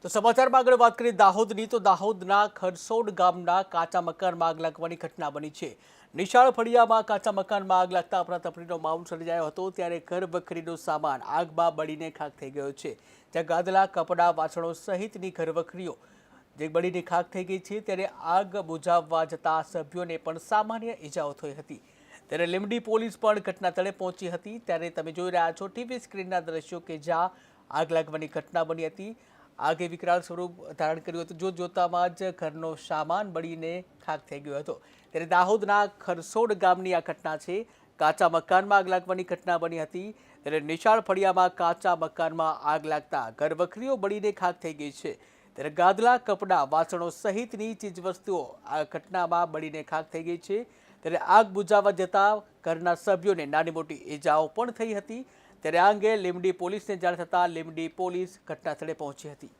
તો સમાચારમાં આગળ વાત કરીએ દાહોદની તો દાહોદના ખરસોડ ગામના કાચા મકાનમાં આગ લાગવાની ઘટના બની છે। નિશાળ ફળિયામાં કાચા મકાનમાં આગ લાગતા અફરાતફરીનો માહોલ સર્જાયો હતો ત્યારે ઘર વખરીનો સામાન આગમાં બળીને ખાખ થઈ ગયો છે। ત્યાં ગાદલા કપડાં વાસણો સહિતની ઘર વખરીઓ જે બળીને ખાખ થઈ ગઈ છે ત્યારે આગ બુઝાવવા જતા સભ્યોને પણ સામાન્ય ઈજાઓ થઈ હતી। ત્યારે લીંબડી પોલીસ પણ ઘટના સ્થળે પહોંચી હતી। ત્યારે તમે જોઈ રહ્યા છો ટીવી સ્ક્રીનના દ્રશ્યો કે જ્યાં આગ લાગવાની ઘટના બની હતી। આગે વિકરાળ સ્વરૂપ ધારણ કર્યું હતું। જોતામાં જ ઘરનો સામાન બળીને ખાખ થઈ ગયો હતો। ત્યારે દાહોદના ખરસોડ ગામની આ ઘટના છે। કાચા મકાનમાં આગ લાગવાની ઘટના બની હતી। ત્યારે નિશાળ ફળિયામાં કાચા મકાનમાં આગ લાગતા ઘર વખરીઓ બળીને ખાખ થઈ ગઈ છે। ત્યારે ગાદલા કપડાં વાસણો સહિતની ચીજવસ્તુઓ આ ઘટનામાં બળીને ખાખ થઈ ગઈ છે। ત્યારે આગ બુઝાવવા જતા ઘરના સભ્યોને નાની મોટી ઈજાઓ પણ થઈ હતી। ત્યારે આ અંગે લીંબડી પોલીસને જાણ થતાં લીંબડી પોલીસ ઘટના સ્થળે પહોંચી હતી।